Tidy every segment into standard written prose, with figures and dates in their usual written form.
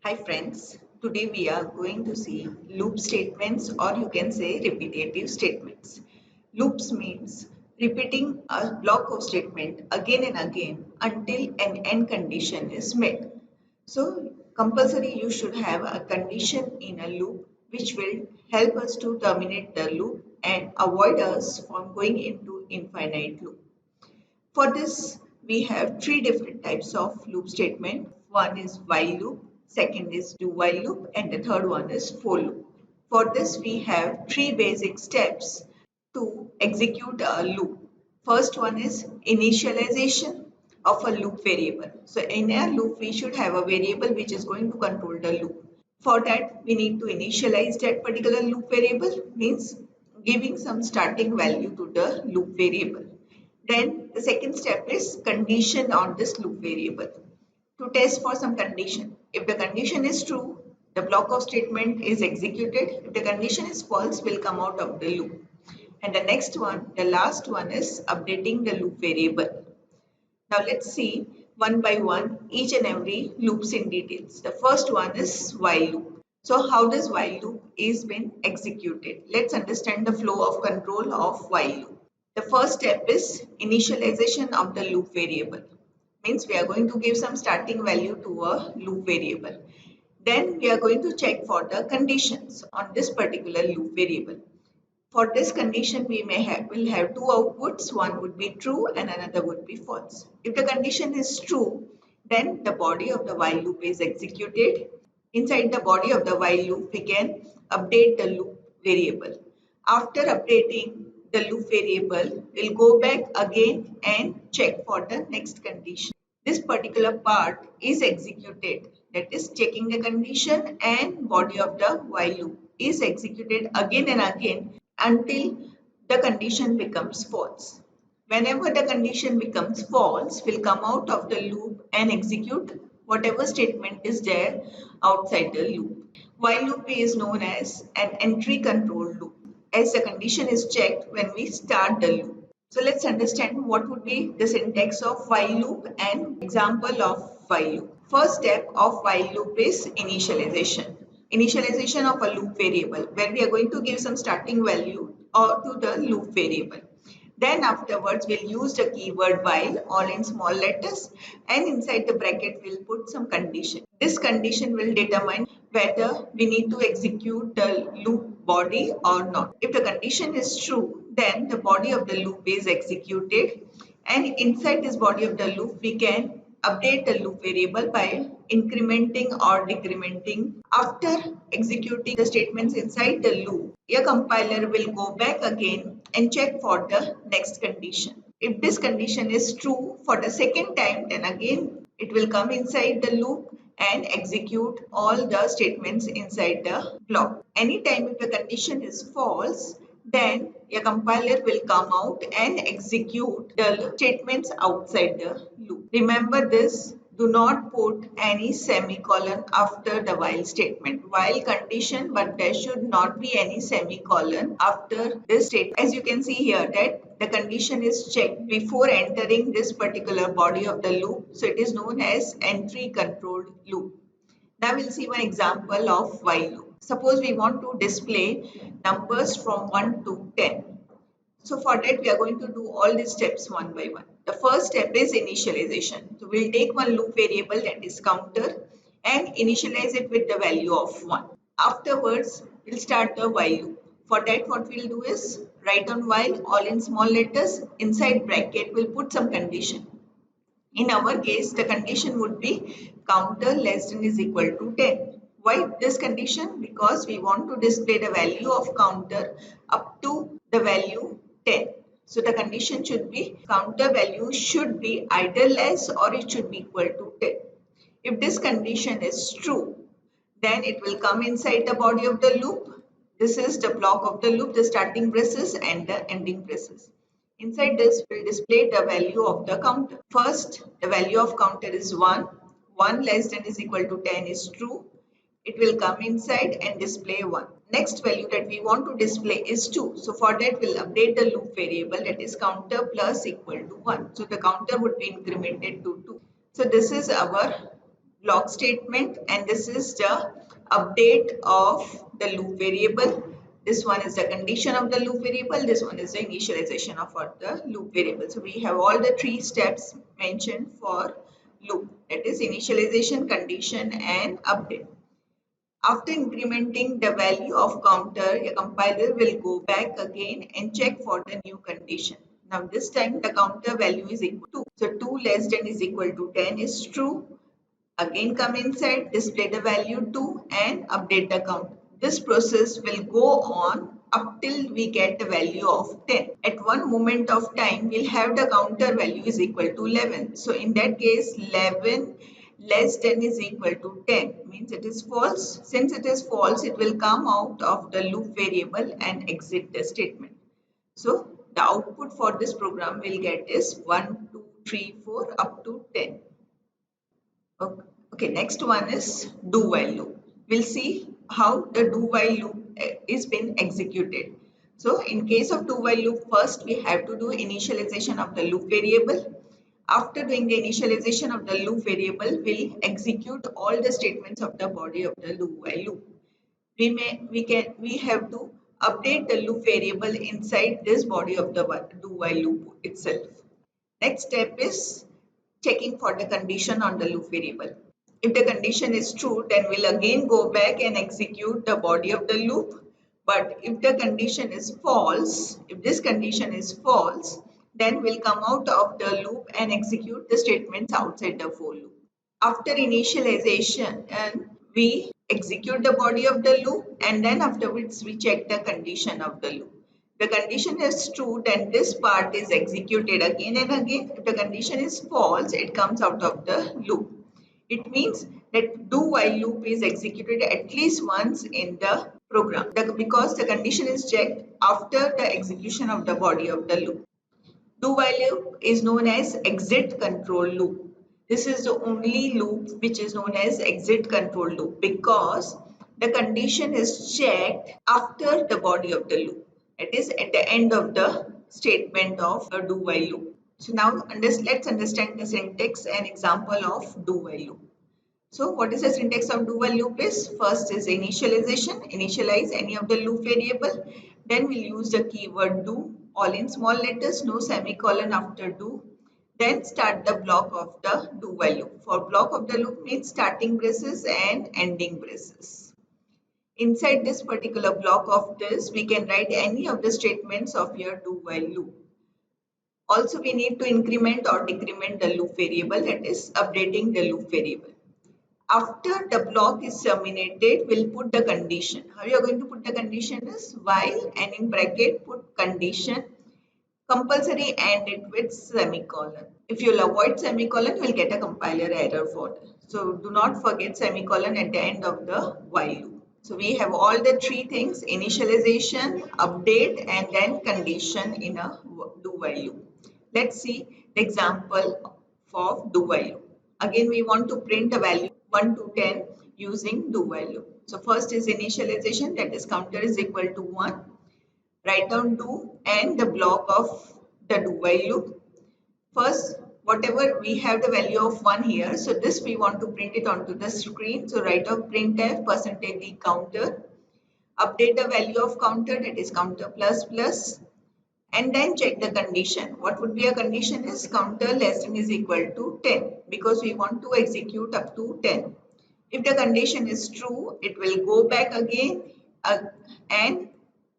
Hi friends, today we are going to see loop statements or you can say repetitive statements. Loops means repeating a block of statement again and again until an end condition is met. So compulsory you should have a condition in a loop which will help us to terminate the loop and avoid us from going into infinite loop. For this, we have three different types of loop statement. One is while loop, second is do while loop, and the third one is for loop. For this, we have three basic steps to execute a loop. First one is initialization of a loop variable. So in a loop, we should have a variable which is going to control the loop. For that, we need to initialize that particular loop variable, means giving some starting value to the loop variable. Then the second step is condition on this loop variable to test for some condition. If the condition is true, the block of statement is executed. If the condition is false, will come out of the loop. And the next one, the last one is updating the loop variable. Now let's see one by one each and every loops in details. The first one is while loop. So how does while loop is been executed? Let's understand the flow of control of while loop. The first step is initialization of the loop variable. Means we are going to give some starting value to a loop variable. Then we are going to check for the conditions on this particular loop variable. For this condition, we will have two outputs. One would be true and another would be false. If the condition is true, then the body of the while loop is executed. Inside the body of the while loop, we can update the loop variable. After updating the loop variable, we'll go back again and check for the next condition. This particular part is executed, that is checking the condition, and body of the while loop is executed again and again until the condition becomes false. Whenever the condition becomes false, we'll come out of the loop and execute whatever statement is there outside the loop. While loop is known as an entry control loop, as the condition is checked when we start the loop. So let's understand what would be the syntax of while loop and example of while loop. First step of while loop is initialization. Initialization of a loop variable where we are going to give some starting value or to the loop variable. Then afterwards we'll use the keyword while all in small letters, and inside the bracket we'll put some condition. This condition will determine whether we need to execute the loop body or not. If the condition is true, then the body of the loop is executed, and inside this body of the loop we can update the loop variable by incrementing or decrementing. After executing the statements inside the loop, your compiler will go back again and check for the next condition. If this condition is true for the second time, then again it will come inside the loop and execute all the statements inside the block. Anytime if the condition is false, then your compiler will come out and execute the statements outside the loop. Remember this, do not put any semicolon after the while statement. While condition, but there should not be any semicolon after this statement. As you can see here that the condition is checked before entering this particular body of the loop. So it is known as entry controlled loop. Now we'll see one example of while loop. Suppose we want to display numbers from 1 to 10. So for that we are going to do all these steps one by one. The first step is initialization. So we'll take one loop variable, that is counter, and initialize it with the value of 1. Afterwards we'll start the while loop. For that what we'll do is write on while all in small letters, inside bracket we'll put some condition. In our case, the condition would be counter less than is equal to 10. Why this condition? Because we want to display the value of counter up to the value 10. So the condition should be counter value should be either less or it should be equal to 10. If this condition is true, then it will come inside the body of the loop. This is the block of the loop, the starting braces and the ending braces. Inside this will display the value of the counter. First, the value of counter is 1. 1 less than is equal to 10 is true. It will come inside and display 1. Next value that we want to display is 2. So for that we'll update the loop variable, that is counter plus equal to 1. So the counter would be incremented to 2. So this is our block statement, and this is the update of the loop variable. This one is the condition of the loop variable. This one is the initialization of the loop variable. So we have all the three steps mentioned for loop, that is initialization, condition and update. After incrementing the value of counter, a compiler will go back again and check for the new condition. Now this time the counter value is equal to 2. So 2 less than is equal to 10 is true. Again come inside, display the value 2 and update the count. This process will go on up till we get the value of 10. At one moment of time, we'll have the counter value is equal to 11. So in that case, 11 less than is equal to 10 means it is false. Since it is false, it will come out of the loop variable and exit the statement. So the output for this program will get is 1, 2, 3, 4 up to 10. Okay, next one is do while loop. We'll see how the do while loop is been executed. So in case of do while loop, first we have to do initialization of the loop variable. After doing the initialization of the loop variable, we'll execute all the statements of the body of the do while loop. We have to update the loop variable inside this body of the do while loop itself. Next step is checking for the condition on the loop variable. If the condition is true, then we'll again go back and execute the body of the loop. But if the condition is false, if this condition is false, then we'll come out of the loop and execute the statements outside the for loop. After initialization, and we execute the body of the loop, and then afterwards we check the condition of the loop. The condition is true, then this part is executed again and again. If the condition is false, it comes out of the loop. It means that do while loop is executed at least once in the program because the condition is checked after the execution of the body of the loop. Do while loop is known as exit control loop. This is the only loop which is known as exit control loop because the condition is checked after the body of the loop. It is at the end of the statement of a do while loop. So now let's understand the syntax and example of do while loop. So what is the syntax of do while loop is? First is initialization, initialize any of the loop variable. Then we'll use the keyword do, all in small letters, no semicolon after do. Then start the block of the do while loop. For block of the loop means starting braces and ending braces. Inside this particular block of this, we can write any of the statements of your do while loop. Also, we need to increment or decrement the loop variable, that is updating the loop variable. After the block is terminated, we'll put the condition. How you are going to put the condition is while and in bracket put condition, compulsory end it with semicolon. If you'll avoid semicolon, you'll get a compiler error for that. So do not forget semicolon at the end of the while loop. So we have all the three things: initialization, update and then condition in a do while loop. Let's see the example for do while loop. Again, we want to print a value 1 to 10 using do while loop. So first is initialization, that is counter is equal to 1. Write down do and the block of the do while loop. First, whatever we have the value of 1 here, so this we want to print it onto the screen. So write down printf % counter. Update the value of counter, that is counter plus plus, and then check the condition. What would be a condition is counter less than is equal to 10 because we want to execute up to 10. If the condition is true, it will go back again and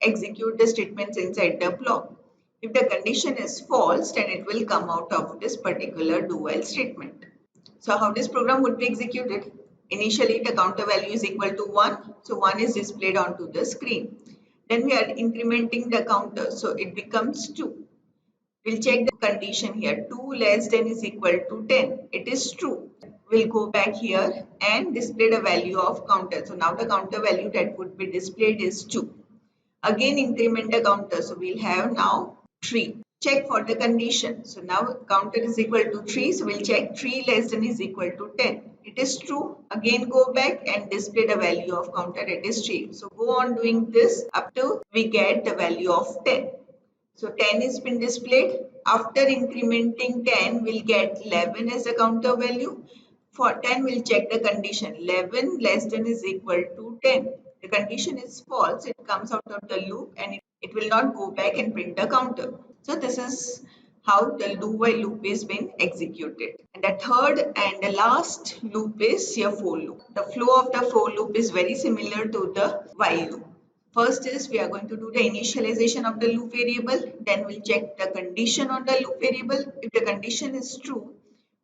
execute the statements inside the block. If the condition is false, then it will come out of this particular do while statement. So how this program would be executed? Initially, the counter value is equal to 1. So 1 is displayed onto the screen. Then we are incrementing the counter. So it becomes 2. We'll check the condition here. 2 less than is equal to 10. It is true. We'll go back here and display the value of counter. So now the counter value that would be displayed is 2. Again increment the counter. So we'll have now 3. Check for the condition. So now counter is equal to 3. So we'll check 3 less than is equal to 10. It is true. Again go back and display the value of counter, that is 3. So go on doing this up to we get the value of 10. So 10 is been displayed. After incrementing 10, we'll get 11 as the counter value. For 10, we'll check the condition. 11 less than is equal to 10. The condition is false. It comes out of the loop and it will not go back and print the counter. So this is how the do while loop is being executed. And the third and the last loop is your for loop. The flow of the for loop is very similar to the while loop. First is we are going to do the initialization of the loop variable. Then we'll check the condition on the loop variable. If the condition is true,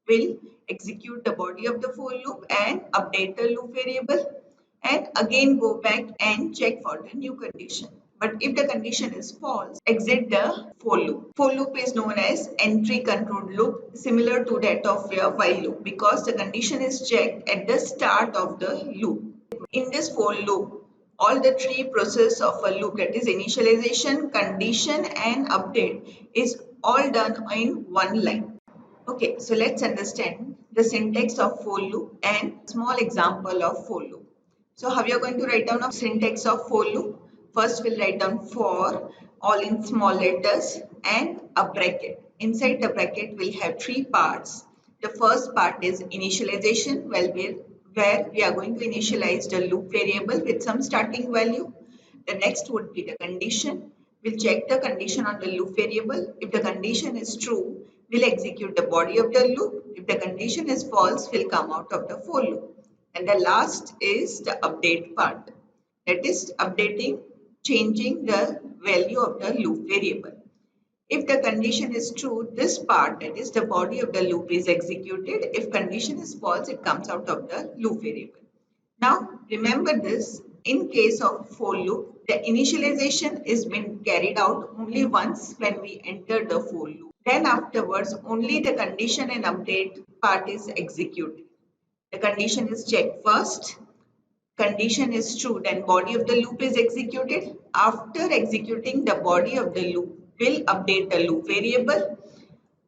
we'll execute the body of the for loop and update the loop variable and again go back and check for the new condition. But if the condition is false, exit the for loop. For loop is known as entry controlled loop, similar to that of your while loop, because the condition is checked at the start of the loop. In this for loop, all the three process of a loop, that is initialization, condition and update, is all done in one line. Okay, so let's understand the syntax of for loop and small example of for loop. So how you are going to write down a syntax of for loop? First we'll write down for, all in small letters, and a bracket. Inside the bracket we'll have three parts. The first part is initialization, where we are going to initialize the loop variable with some starting value. The next would be the condition. We'll check the condition on the loop variable. If the condition is true, we'll execute the body of the loop. If the condition is false, we'll come out of the for loop. And the last is the update part. That is updating, changing the value of the loop variable. If the condition is true, this part, that is the body of the loop, is executed. If condition is false, it comes out of the loop variable. Now remember this, in case of for loop, the initialization is been carried out only once when we enter the for loop. Then afterwards only the condition and update part is executed. The condition is checked first. Condition is true, then body of the loop is executed. After executing the body of the loop, we'll update the loop variable.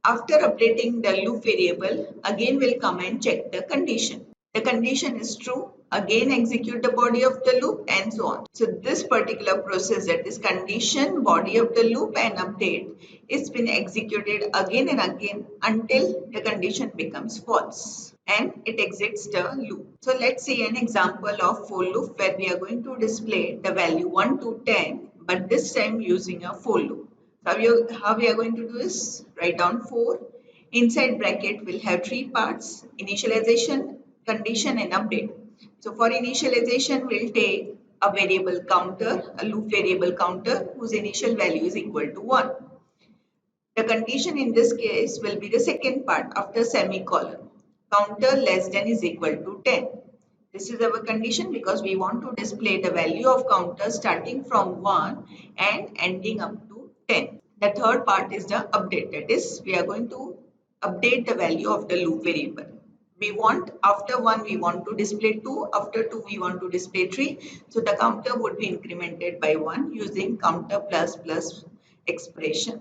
After updating the loop variable, again we'll come and check the condition. The condition is true, again execute the body of the loop and so on. So this particular process, that is condition, body of the loop and update, is been executed again and again until the condition becomes false and it exits the loop. So let's see an example of for loop where we are going to display the value 1 to 10, but this time using a for loop. So how we are going to do is write down for. Inside bracket we'll have three parts: initialization, condition and update. So for initialization we'll take a variable counter, a loop variable counter whose initial value is equal to 1. The condition in this case will be the second part after semicolon. Counter less than is equal to 10. This is our condition because we want to display the value of counter starting from 1 and ending up to 10. The third part is the update, that is we are going to update the value of the loop variable. We want after 1 we want to display 2, after 2 we want to display 3. So the counter would be incremented by 1 using counter plus plus expression.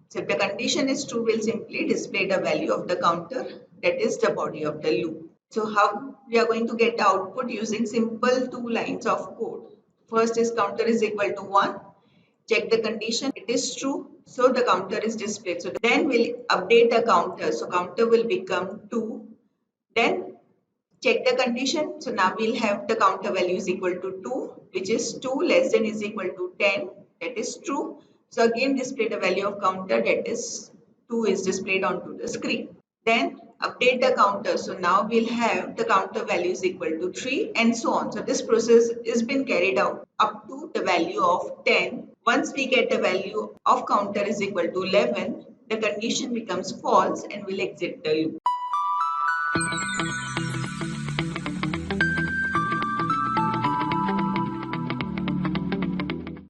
So if the condition is true, we'll simply display the value of the counter, that is the body of the loop. So how we are going to get the output? Using simple two lines of code. First is counter is equal to 1. Check the condition, it is true, so the counter is displayed. So then we'll update the counter, so counter will become 2. Then check the condition, so now we'll have the counter value is equal to 2, which is 2 less than is equal to 10, that is true. So again display the value of counter, that is 2 is displayed onto the screen. Then update the counter, so now we'll have the counter value is equal to 3 and so on. So this process is been carried out up to the value of 10. Once we get the value of counter is equal to 11, the condition becomes false and will exit the loop.